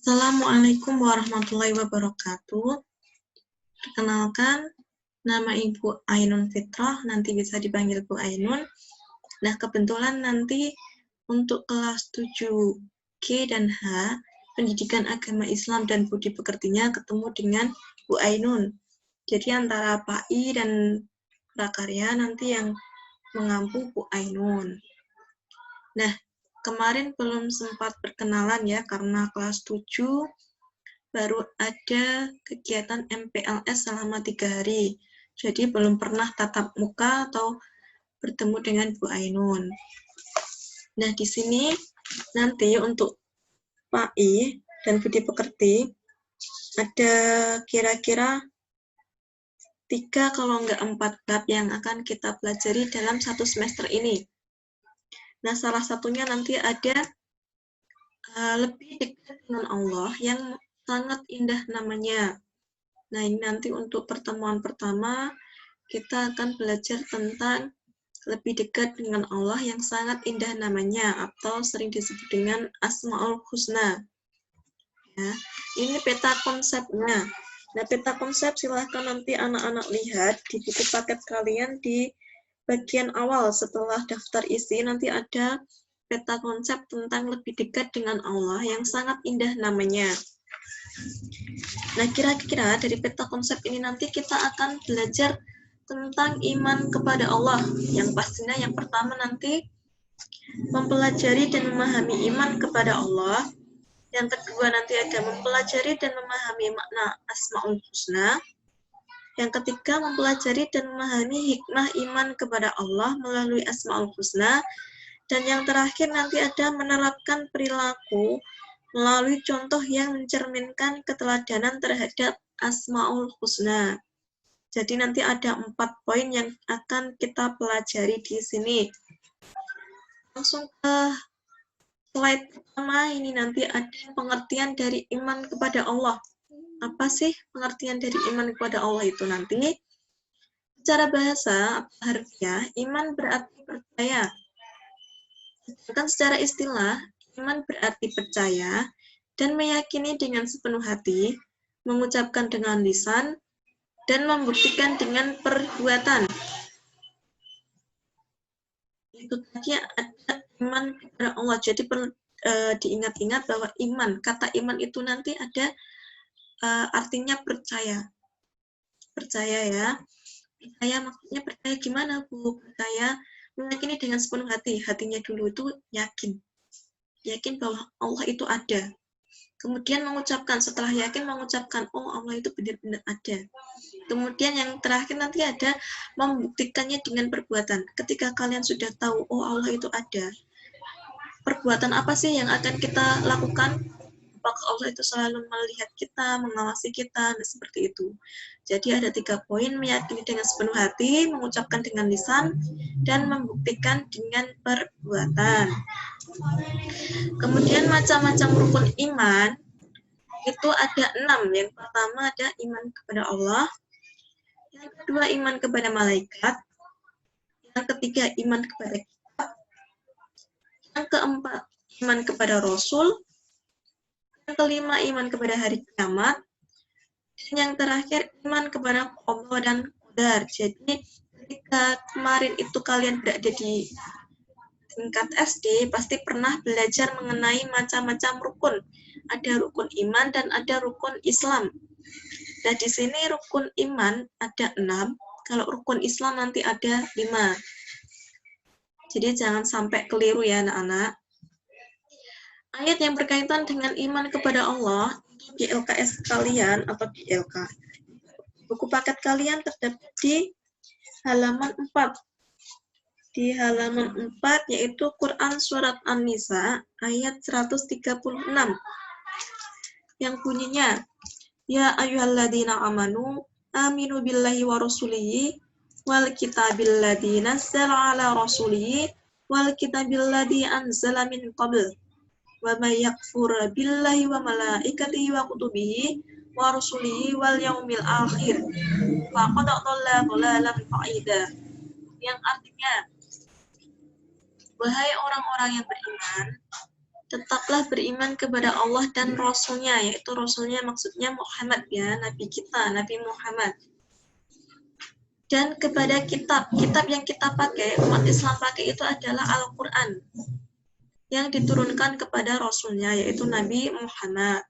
Assalamualaikum warahmatullahi wabarakatuh. Perkenalkan, nama Ibu Ainun Fitrah, nanti bisa dipanggil Bu Ainun. Nah, kebetulan nanti untuk kelas 7G dan H, Pendidikan Agama Islam dan Budi Pekertinya ketemu dengan Bu Ainun. Jadi antara Pak I dan Prakarya nanti yang mengampu Bu Ainun. Nah, kemarin belum sempat perkenalan ya, karena kelas 7 baru ada kegiatan MPLS selama 3 hari. Jadi belum pernah tatap muka atau bertemu dengan Bu Ainun. Nah, di sini nanti untuk Pak I dan Budi Pekerti ada kira-kira 3 kalau enggak 4 bab yang akan kita pelajari dalam 1 semester ini. Nah, salah satunya nanti ada lebih dekat dengan Allah yang sangat indah namanya. Nah, ini nanti untuk pertemuan pertama, kita akan belajar tentang lebih dekat dengan Allah yang sangat indah namanya, atau sering disebut dengan Asmaul Husna. Ya, ini peta konsepnya. Nah, peta konsep silahkan nanti anak-anak lihat di buku paket kalian di bagian awal setelah daftar isi, nanti ada peta konsep tentang lebih dekat dengan Allah yang sangat indah namanya. Nah, kira-kira dari peta konsep ini nanti kita akan belajar tentang iman kepada Allah. Yang pastinya yang pertama nanti mempelajari dan memahami iman kepada Allah. Yang kedua nanti ada mempelajari dan memahami makna Asmaul Husna. Yang ketiga mempelajari dan memahami hikmah iman kepada Allah melalui Asmaul Husna. Dan yang terakhir nanti ada menerapkan perilaku melalui contoh yang mencerminkan keteladanan terhadap Asmaul Husna. Jadi nanti ada 4 poin yang akan kita pelajari di sini. Langsung ke slide pertama, ini nanti ada pengertian dari iman kepada Allah. Apa sih pengertian dari iman kepada Allah itu nanti? Secara bahasa, harfiah, iman berarti percaya. Sedangkan secara istilah, iman berarti percaya dan meyakini dengan sepenuh hati, mengucapkan dengan lisan, dan membuktikan dengan perbuatan. Itu tadi ada iman kepada Allah. Jadi perlu diingat-ingat bahwa iman, kata iman itu nanti ada artinya percaya. Percaya ya. Percaya maksudnya percaya gimana, Bu? Percaya meyakini dengan sepenuh hati. Hatinya dulu itu yakin. Yakin bahwa Allah itu ada. Kemudian mengucapkan, setelah yakin mengucapkan, oh Allah itu benar-benar ada. Kemudian yang terakhir nanti ada membuktikannya dengan perbuatan. Ketika kalian sudah tahu, oh Allah itu ada, perbuatan apa sih yang akan kita lakukan? Apakah Allah itu selalu melihat kita, mengawasi kita, dan seperti itu. Jadi ada 3 poin, meyakini dengan sepenuh hati, mengucapkan dengan lisan, dan membuktikan dengan perbuatan. Kemudian macam-macam rukun iman, itu ada 6. Yang pertama ada iman kepada Allah, yang kedua iman kepada malaikat, yang ketiga iman kepada kitab, yang keempat iman kepada Rasul, yang kelima iman kepada hari kiamat, dan yang terakhir iman kepada Allah dan qadar. Jadi ketika kemarin itu kalian berada di tingkat SD, pasti pernah belajar mengenai macam-macam rukun. Ada rukun iman dan ada rukun Islam. Nah, di sini rukun iman ada 6, kalau rukun Islam nanti ada 5. Jadi jangan sampai keliru ya anak-anak. Ayat yang berkaitan dengan iman kepada Allah di LKS kalian atau di LK. Buku paket kalian terdapat di halaman 4. Di halaman 4 yaitu Quran Surat An-Nisa ayat 136. Yang bunyinya, Ya ayyuhalladzina amanu aminu billahi wa rasulihi wal kitabil ladzi nazzala ala rasulihi wal kitabil ladzi anzala min qabl wa may yakfur billahi wa malaikatihi wa kutubihi wa rusulihi wal yaumil akhir faqad dhalla dhalalan ba'ida. Yang artinya, wahai orang-orang yang beriman, tetaplah beriman kepada Allah dan Rasulnya, yaitu Rasulnya maksudnya Muhammad ya, Nabi kita, Nabi Muhammad. Dan kepada kitab yang kita pakai, umat Islam pakai itu adalah Al-Quran yang diturunkan kepada Rasulnya, yaitu Nabi Muhammad.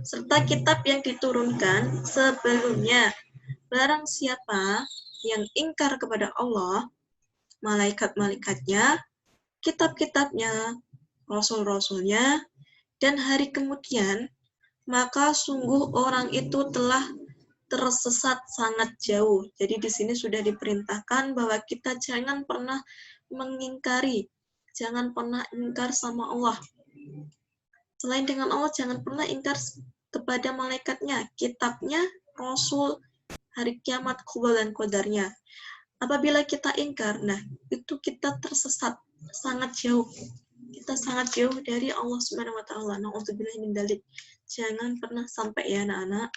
Serta kitab yang diturunkan sebelumnya. Barang siapa yang ingkar kepada Allah, malaikat-malaikatnya, kitab-kitabnya, rasul-rasulnya, dan hari kemudian, maka sungguh orang itu telah tersesat sangat jauh. Jadi di sini sudah diperintahkan bahwa kita jangan pernah mengingkari, jangan pernah ingkar sama Allah. Selain dengan Allah, jangan pernah ingkar kepada malaikatnya, kitabnya, rasul, hari kiamat, qada dan qadarnya. Apabila kita ingkar, nah itu kita tersesat sangat jauh. Kita sangat jauh dari Allah Subhanahu wa taala. Na'udzubillahi min dzalik. Jangan pernah sampai ya anak-anak.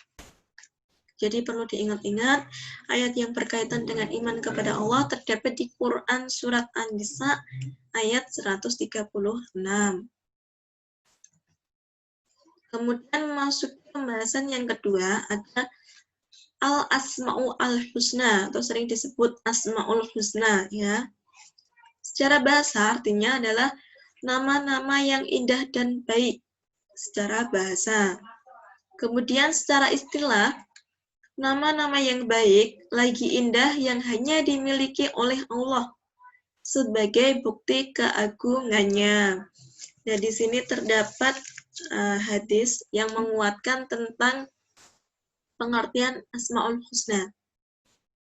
Jadi perlu diingat-ingat, ayat yang berkaitan dengan iman kepada Allah terdapat di Quran Surat An-Nisa ayat 136. Kemudian masuk ke pembahasan yang kedua, ada Al-Asma'u Al-Husna, atau sering disebut Asma'ul Husna. Ya. Secara bahasa artinya adalah nama-nama yang indah dan baik secara bahasa. Kemudian secara istilah, nama-nama yang baik, lagi indah yang hanya dimiliki oleh Allah sebagai bukti keagungannya. Nah, di sini terdapat hadis yang menguatkan tentang pengertian Asmaul Husna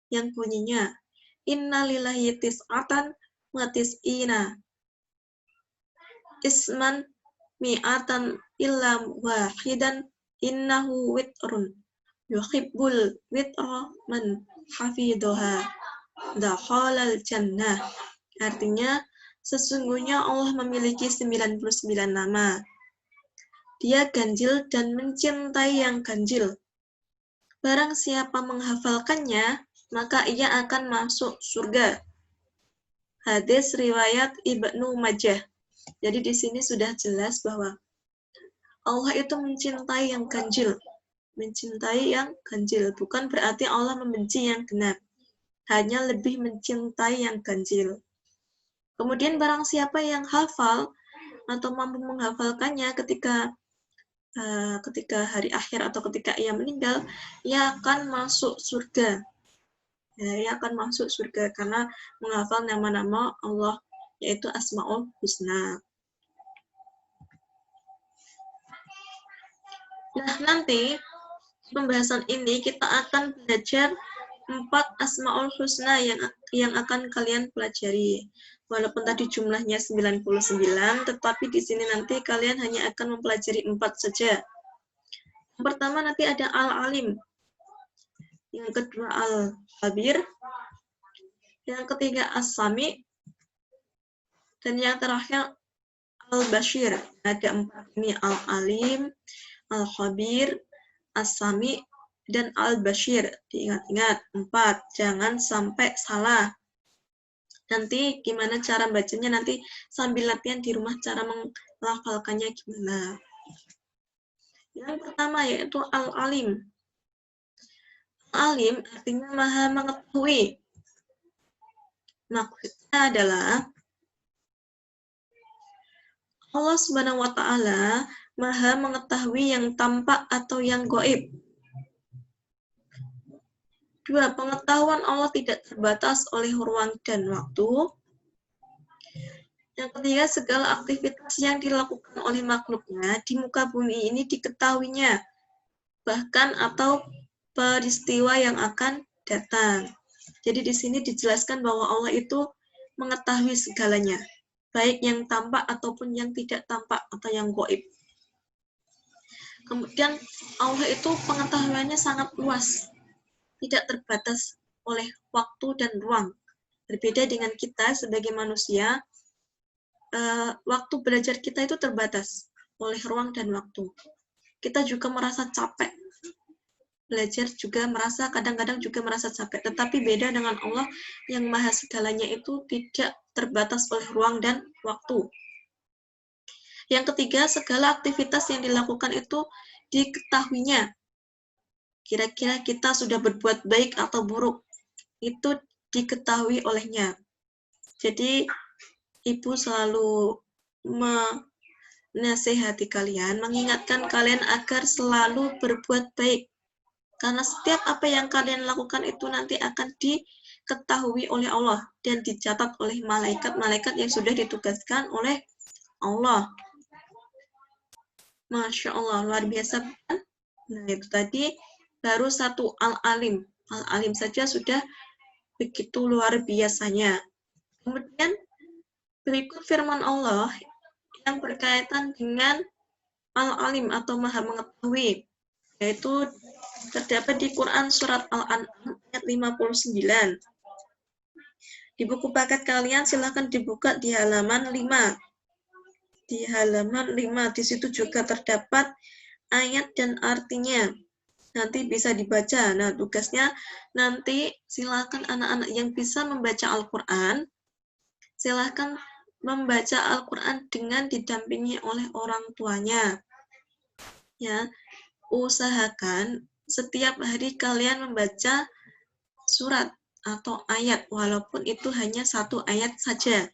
yang bunyinya Inna lillahi tis'atan wa tis'ina isman mi'atan illa wahidan innahu witrun yuhibbul witra man hafidhoha dakhalal jannah. Artinya, sesungguhnya Allah memiliki 99 nama. Dia ganjil dan mencintai yang ganjil. Barang siapa menghafalkannya, maka ia akan masuk surga. Hadis riwayat Ibnu Majah. Jadi di sini sudah jelas bahwa Allah itu mencintai yang ganjil. Mencintai yang ganjil, bukan berarti Allah membenci yang genap, hanya lebih mencintai yang ganjil. Kemudian barang siapa yang hafal atau mampu menghafalkannya ketika hari akhir atau ketika ia meninggal, ia akan masuk surga. Ya, ia akan masuk surga karena menghafal nama-nama Allah, yaitu Asmaul Husna. Nah, nanti pembahasan ini kita akan belajar 4 Asmaul Husna yang akan kalian pelajari. Walaupun tadi jumlahnya 99, tetapi di sini nanti kalian hanya akan mempelajari 4 saja. Yang pertama nanti ada Al-Alim. Yang kedua Al-Khabir. Yang ketiga As-Sami. Dan yang terakhir Al-Bashir. Ada 4 ini, Al-Alim, Al-Khabir, As-Sami, dan Al-Bashir. Diingat-ingat, 4. Jangan sampai salah. Nanti gimana cara bacanya, nanti sambil latihan di rumah cara melafalkannya gimana. Yang pertama yaitu Al-Alim. Al-Alim artinya maha mengetahui. Maksudnya adalah Allah Subhanahu wa taala maha mengetahui yang tampak atau yang gaib. 2. Pengetahuan Allah tidak terbatas oleh ruang dan waktu. Yang ketiga, segala aktivitas yang dilakukan oleh makhluknya di muka bumi ini diketahuinya, bahkan atau peristiwa yang akan datang. Jadi di sini dijelaskan bahwa Allah itu mengetahui segalanya, baik yang tampak ataupun yang tidak tampak atau yang gaib. Kemudian Allah itu pengetahuannya sangat luas, tidak terbatas oleh waktu dan ruang. Berbeda dengan kita sebagai manusia, waktu belajar kita itu terbatas oleh ruang dan waktu. Kita juga merasa capek. Belajar juga kadang-kadang juga merasa capek. Tetapi beda dengan Allah yang maha segalanya itu tidak terbatas oleh ruang dan waktu. Yang ketiga, segala aktivitas yang dilakukan itu diketahuinya. Kira-kira kita sudah berbuat baik atau buruk, itu diketahui olehnya. Jadi, Ibu selalu menasehati kalian, mengingatkan kalian agar selalu berbuat baik. Karena setiap apa yang kalian lakukan itu nanti akan diketahui oleh Allah dan dicatat oleh malaikat-malaikat yang sudah ditugaskan oleh Allah. Masya Allah, luar biasa. Nah, itu tadi baru satu al-alim. Al-alim saja sudah begitu luar biasanya. Kemudian berikut firman Allah yang berkaitan dengan al-alim atau maha mengetahui, yaitu terdapat di Quran surat Al-An'am ayat 59. Di buku paket kalian silahkan dibuka di halaman 5. Di halaman 5, di situ juga terdapat ayat dan artinya. Nanti bisa dibaca. Nah, tugasnya nanti silakan anak-anak yang bisa membaca Al-Quran, silakan membaca Al-Quran dengan didampingi oleh orang tuanya. Ya, usahakan setiap hari kalian membaca surat atau ayat, walaupun itu hanya satu ayat saja.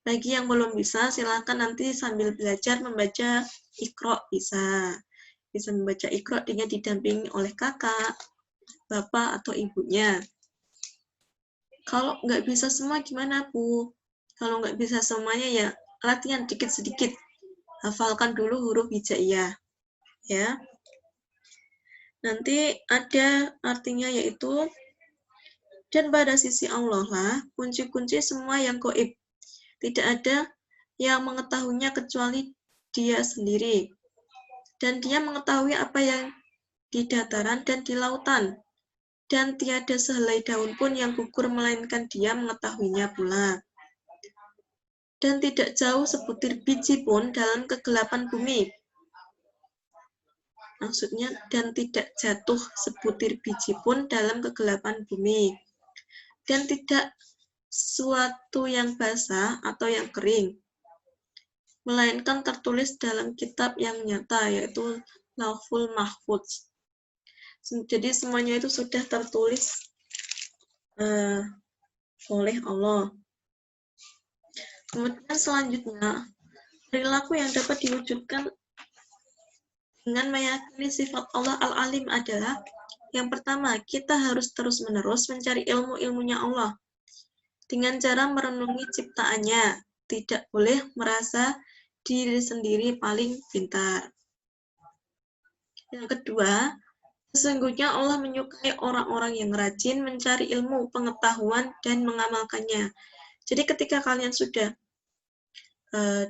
Bagi yang belum bisa, silakan nanti sambil belajar membaca Iqra bisa. Bisa membaca Iqra dengan didampingi oleh kakak, bapak, atau ibunya. Kalau nggak bisa semua gimana, Bu? Kalau nggak bisa semuanya ya latihan dikit-sedikit. Hafalkan dulu huruf hijaiyah. Ya. Nanti ada artinya yaitu, dan pada sisi Allah lah kunci-kunci semua yang gaib. Tidak ada yang mengetahuinya kecuali Dia sendiri. Dan Dia mengetahui apa yang di dataran dan di lautan. Dan tiada sehelai daun pun yang gugur melainkan Dia mengetahuinya pula. Dan tidak jauh sebutir biji pun dalam kegelapan bumi. Maksudnya, dan tidak jatuh sebutir biji pun dalam kegelapan bumi. Dan tidak suatu yang basah atau yang kering, melainkan tertulis dalam kitab yang nyata, yaitu Lauhul Mahfudz. Jadi semuanya itu sudah tertulis oleh Allah. Kemudian selanjutnya, perilaku yang dapat diwujudkan dengan meyakini sifat Allah Al-Alim adalah, yang pertama, kita harus terus-menerus mencari ilmu-ilmunya Allah dengan cara merenungi ciptaannya. Tidak boleh merasa diri sendiri paling pintar. Yang kedua, sesungguhnya Allah menyukai orang-orang yang rajin mencari ilmu, pengetahuan, dan mengamalkannya. Jadi ketika kalian sudah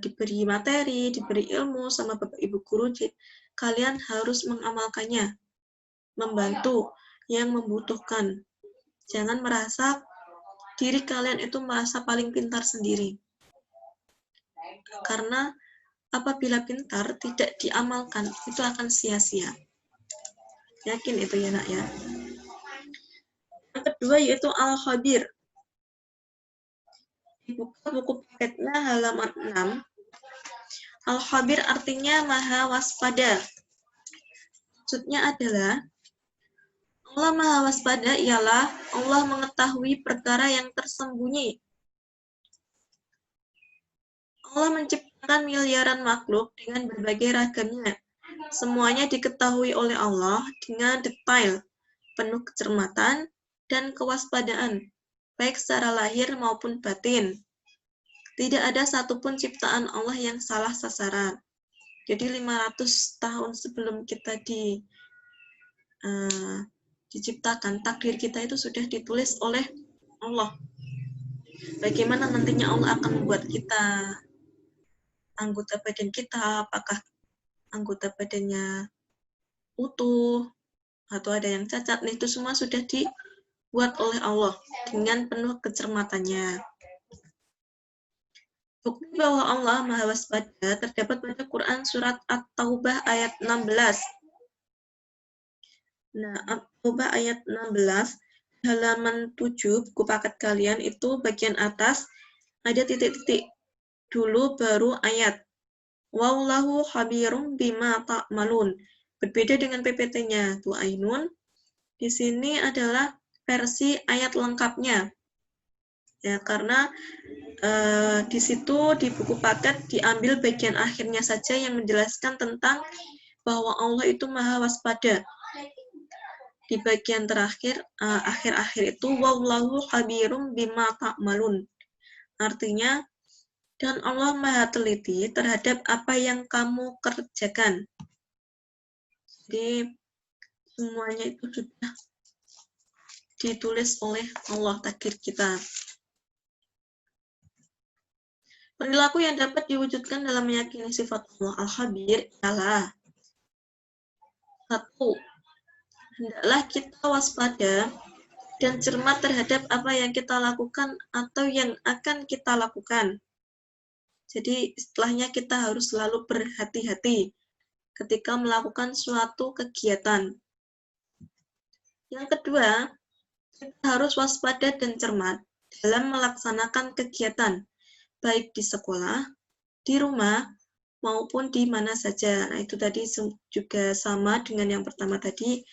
diberi materi, diberi ilmu sama Bapak Ibu Guru, kalian harus mengamalkannya, membantu yang membutuhkan. Jangan merasa diri kalian itu merasa paling pintar sendiri. Karena apabila pintar tidak diamalkan, itu akan sia-sia. Yakin itu ya nak ya. Yang kedua yaitu Al-Khabir. Dibuka buku paketnya halaman 6. Al-Khabir artinya maha waspada. Maksudnya adalah, Allah maha waspada ialah Allah mengetahui perkara yang tersembunyi. Allah menciptakan miliaran makhluk dengan berbagai ragamnya. Semuanya diketahui oleh Allah dengan detail, penuh kecermatan dan kewaspadaan, baik secara lahir maupun batin. Tidak ada satupun ciptaan Allah yang salah sasaran. Jadi 500 tahun sebelum kita diciptakan, takdir kita itu sudah ditulis oleh Allah. Bagaimana nantinya Allah akan membuat kita, anggota badan kita, apakah anggota badannya utuh atau ada yang cacat, itu semua sudah dibuat oleh Allah dengan penuh kecermatannya. Bukti bahwa Allah maha waspada terdapat pada Quran surat At-Taubah ayat 16. Nah, At-Taubah ayat 16, halaman 7, buku paket kalian itu bagian atas ada titik-titik. Dulu baru ayat. Wallahu khabirum bima ta'malun. Berbeda dengan PPT-nya, Bu Ainun. Di sini adalah versi ayat lengkapnya. Ya, karena di situ di buku paket diambil bagian akhirnya saja yang menjelaskan tentang bahwa Allah itu maha waspada. Di bagian terakhir, akhir-akhir itu, wallahu khabirum bima ta'malun. Artinya, dan Allah maha teliti terhadap apa yang kamu kerjakan. Jadi, semuanya itu sudah ditulis oleh Allah, takdir kita. Perilaku yang dapat diwujudkan dalam meyakini sifat Allah Al-Khabir adalah 1. Hendaklah kita waspada dan cermat terhadap apa yang kita lakukan atau yang akan kita lakukan. Jadi, istilahnya kita harus selalu berhati-hati ketika melakukan suatu kegiatan. Yang kedua, kita harus waspada dan cermat dalam melaksanakan kegiatan, baik di sekolah, di rumah, maupun di mana saja. Nah, itu tadi juga sama dengan yang pertama tadi.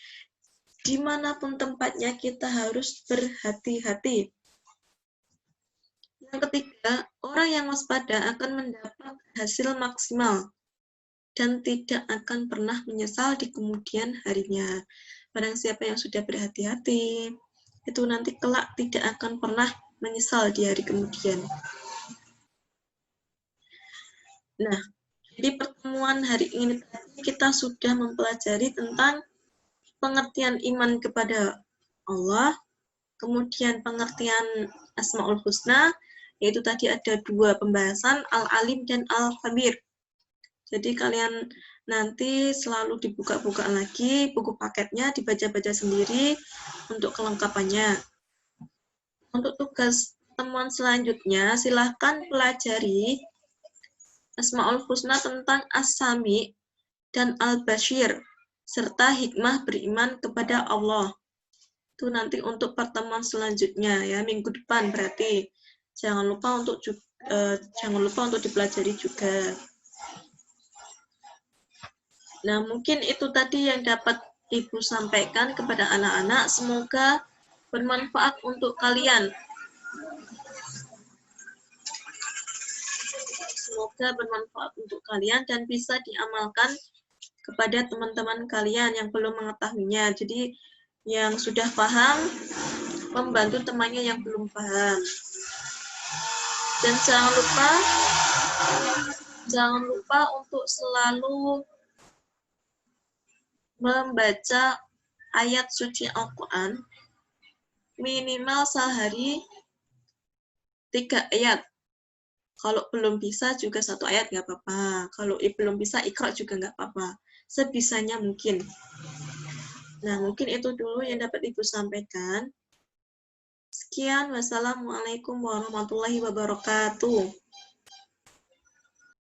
Dimanapun tempatnya kita harus berhati-hati. Yang ketiga, orang yang waspada akan mendapat hasil maksimal dan tidak akan pernah menyesal di kemudian harinya. Barang siapa yang sudah berhati-hati, itu nanti kelak tidak akan pernah menyesal di hari kemudian. Nah, di pertemuan hari ini kita sudah mempelajari tentang pengertian iman kepada Allah, kemudian pengertian Asmaul Husna, yaitu tadi ada 2 pembahasan, Al-Alim dan Al-Khabir. Jadi kalian nanti selalu dibuka-buka lagi buku paketnya, dibaca-baca sendiri untuk kelengkapannya. Untuk tugas pertemuan selanjutnya, silahkan pelajari Asmaul Husna tentang As-Sami dan Al-Bashir, serta hikmah beriman kepada Allah. Itu nanti untuk pertemuan selanjutnya ya, minggu depan berarti. Jangan lupa untuk dipelajari juga. Nah, mungkin itu tadi yang dapat Ibu sampaikan kepada anak-anak. Semoga bermanfaat untuk kalian. Semoga bermanfaat untuk kalian dan bisa diamalkan kepada teman-teman kalian yang belum mengetahuinya. Jadi, yang sudah paham, membantu temannya yang belum paham. Dan jangan lupa untuk selalu membaca ayat suci Al-Quran minimal sehari 3 ayat. Kalau belum bisa juga 1 ayat nggak apa-apa. Kalau belum bisa Iqra juga nggak apa-apa. Sebisanya mungkin. Nah, mungkin itu dulu yang dapat Ibu sampaikan. Sekian, wassalamualaikum warahmatullahi wabarakatuh.